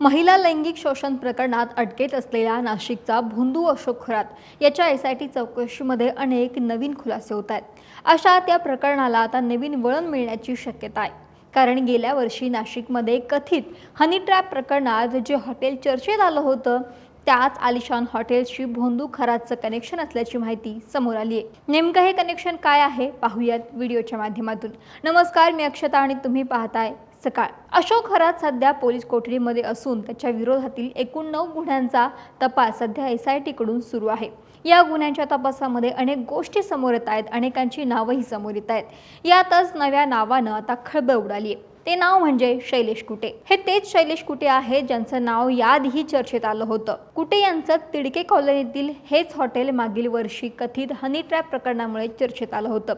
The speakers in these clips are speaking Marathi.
महिला लैंगिक शोषण प्रकरणात अटकेत असलेल्या नाशिकचा भोंदू अशोक खरात याच्या एसआयटी चौकशीमध्ये अनेक नवीन खुलासे होत आहेत। अशा त्या प्रकरणाला आता नवीन वळण मिळण्याची शक्यता आहे, कारण गेल्या वर्षी नाशिकमध्ये कथित हनी ट्रॅप प्रकरणात जे हॉटेल चर्चेत आलं होतं त्याच आलिशान हॉटेलशी भोंदू खरातचं कनेक्शन असल्याची माहिती समोर आली आहे। नेमकं हे कनेक्शन काय आहे पाहूयात व्हिडिओच्या माध्यमातून। नमस्कार, मी अक्षता आणि तुम्ही पाहताय सकाळ। अशोक खरात सध्या पोलीस कोठडीमध्ये असून त्याच्या विरोधातील एकूण 9 गुन्ह्यांचा तपास सध्या एसआयटी कडून सुरू आहे। या गुन्ह्यांच्या तपासामध्ये अनेक गोष्टी समोर येत आहेत, अनेकांची नावंही समोर येत आहेत। यातच नव्या नावानं आता खळबळ उडाली आहे। ते नाव म्हणजे शैलेश कुटे। हे तेच शैलेश कुटे आहेत ज्यांचं नाव याआधीही चर्चेत आलं होतं। कुटे यांचं तिडके कॉलनीतील हेच हॉटेल मागील वर्षी कथित हनी ट्रॅप प्रकरणामुळे चर्चेत आलं होतं।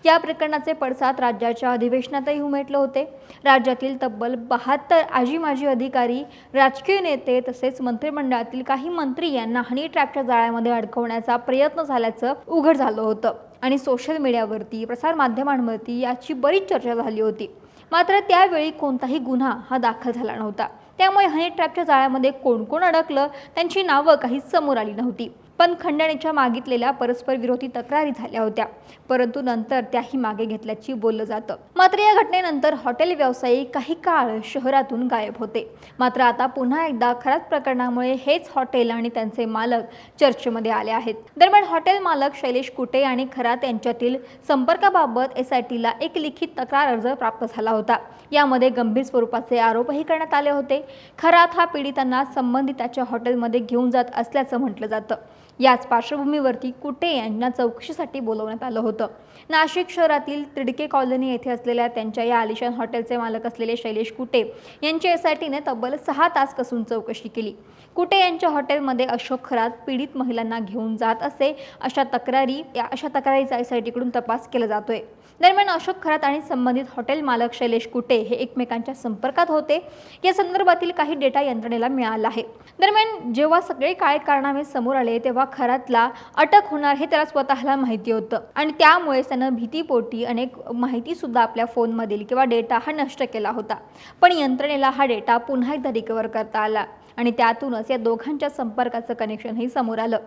या प्रकरणाचे पडसाद राज्याच्या अधिवेशनातही उमटले होते। राज्यातील तब्बल 72 आजी माजी अधिकारी, राजकीय नेते तसेच मंत्रिमंडळातील काही मंत्री यांना हनी ट्रॅपच्या जाळ्यामध्ये अडकवण्याचा प्रयत्न झाल्याचं उघड झालं होतं आणि सोशल मीडियावरती, प्रसार माध्यमांवरती याची बरीच चर्चा झाली होती। मात्र त्यावेळी कोणताही गुन्हा हा दाखल झाला नव्हता। त्यामुळे हनी ट्रॅपच्या जाळ्यामध्ये कोण कोण अडकलं त्यांची नावं काही समोर आली नव्हती। पण खंडणीच्या मागितलेल्या परस्पर विरोधी तक्रारी झाल्या होत्या, परंतु नंतर त्याही मागे घेतल्याची बोललं जातं। मात्र या घटनेनंतर हॉटेल व्यावसायिक काही काळ शहरातून गायब होते। मात्र आता पुन्हा एकदा खरात प्रकरणामुळे हेच हॉटेल आणि त्यांचे मालक चर्चेमध्ये आले आहेत। दरम्यान हॉटेल मालक शैलेश कुटे आणि खरात यांच्यातील संपर्काबाबत एसआयटीला एक लिखित तक्रार अर्ज प्राप्त झाला होता। यामध्ये गंभीर स्वरूपाचे आरोपही करण्यात आले होते। खरात हा पीडितांना संबंधिताच्या हॉटेलमध्ये घेऊन जात असल्याचं म्हटलं जातं। याच पार्श्वभूमीवरती कुटे यांना चौकशीसाठी बोलवण्यात आलं होतं। नाशिक शहरातील तिडके कॉलनी येथे असलेल्या त्यांच्या या आलिशान हॉटेलचे मालक असलेले शैलेश कुटे यांची एसआयटीने तब्बल 6 तास कसून चौकशी केली। कुटे यांच्या हॉटेलमध्ये अशोक खरात पीडित महिलांना घेऊन जात असे अशा तक्रारीचा एसआयटीकडून तपास केला जातोय। दरम्यान अशोक खरात आणि संबंधित हॉटेल मालक शैलेश कुटे हे एकमेकांच्या संपर्कात होते। या संदर्भातील काही डेटा यंत्रणेला मिळाला आहे। दरम्यान जेव्हा सगळे काळे कारनामे समोर आले तेव्हा खरातला अटक होणार हे त्याला स्वतःला माहिती होतं आणि त्यामुळे त्यानं भीतीपोटी अनेक माहिती सुद्धा आपल्या फोनमधील किंवा डेटा हा नष्ट केला होता। पण यंत्रणेला हा डेटा पुन्हा एकदा रिकव्हर करता आला आणि त्यातूनच या दोघांच्या संपर्काचं कनेक्शनही समोर आलं।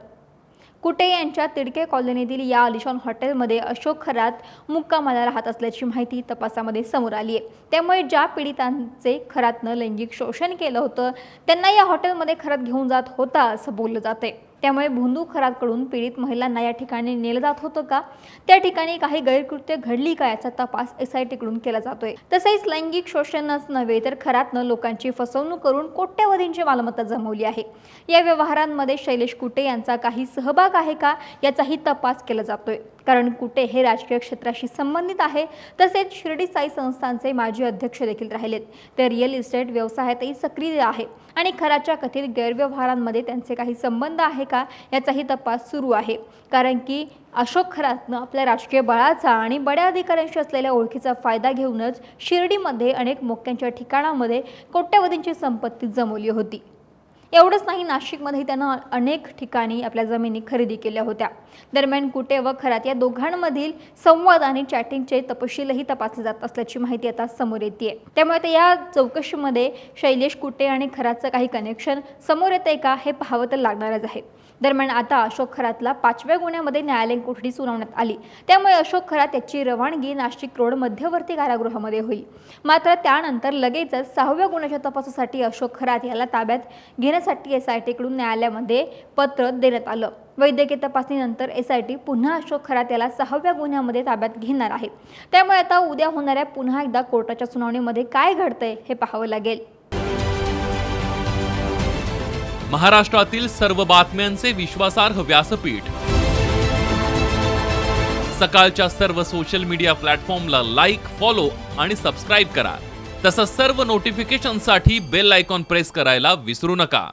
कुटे यांच्या तिडके कॉलनीतील या आलिशान हॉटेलमध्ये अशोक खरात मुक्कामाला राहत असल्याची माहिती तपासामध्ये समोर आली आहे। त्यामुळे ज्या पीडितांचे खरातनं लैंगिक शोषण केलं होतं त्यांना या हॉटेलमध्ये खरात घेऊन जात होता असं बोललं जाते। त्यामुळे भोंदू खरातकडून पीडित महिलांना या ठिकाणी नेलं जात होतं का, त्या ठिकाणी काही गैरकृत्य घडली का याचा तपास एसआयटीकडून केला जातोय। तसेच लैंगिक शोषणच नव्हे तर खरातनं लोकांची फसवणूक करून कोट्यवधींची मालमत्ता जमवली आहे। या व्यवहारांमध्ये शैलेश कुटे यांचा काही सहभाग आहे का याचाही तपास केला जातोय, कारण कुटे हे राजकीय क्षेत्राशी संबंधित आहे। तसेच शिर्डी साई संस्थानचे माजी अध्यक्ष देखील राहिलेत। ते रिअल इस्टेट व्यवसायातही सक्रिय आहे आणि खराच्या कथित गैरव्यवहारांमध्ये त्यांचे काही संबंध आहे का याचाही तपास सुरू आहे, कारण की अशोक खरातनं आपल्या राजकीय बळाचा आणि बड्या अधिकाऱ्यांशी असलेल्या ओळखीचा फायदा घेऊनच शिर्डीमध्ये अनेक मोक्यांच्या ठिकाणांमध्ये कोट्यवधींची संपत्ती जमवली होती। एवढंच नाही, नाशिकमध्ये त्यानं अनेक ठिकाणी आपल्या जमिनी खरेदी केल्या होत्या। दरम्यान कुटे व खरात या दोघांमधील संवाद आणि चॅटिंगचे तपशीलही तपासले जात असल्याची माहिती आता समोर येते। त्यामुळे आता या चौकशीमध्ये शैलेश कुटे आणि खरातचं काही कनेक्शन समोर येते का हे पाहावं तर लागणारच आहे। दरम्यान आता अशोक खरातला 5व्या गुन्ह्यामध्ये न्यायालयीन कोठडी सुनावण्यात आली। त्यामुळे अशोक खरात याची रवानगी नाशिक रोड मध्यवर्ती कारागृहामध्ये होईल। मात्र त्यानंतर लगेचच 6व्या गुन्ह्याच्या तपासासाठी अशोक खरात याला ताब्यात घेण्यासाठी एसआयटीकडून न्यायालयामध्ये पत्र देण्यात आलं। वैद्यकीय तपासणीनंतर एसआयटी पुन्हा अशोक खरात याला 6व्या गुन्ह्यामध्ये ताब्यात घेणार आहे। त्यामुळे आता उद्या होणाऱ्या पुन्हा एकदा कोर्टाच्या सुनावणीमध्ये काय घडतंय हे पाहावं लागेल। महाराष्ट्रातील सर्व बातम्यांचे विश्वासार्ह व्यासपीठ सकाळच्या सर्व सोशल मीडिया प्लॅटफॉर्मला लाईक, फॉलो आणि सबस्क्राईब करा। तसंच सर्व नोटिफिकेशनसाठी बेल आयकॉन प्रेस करायला विसरू नका।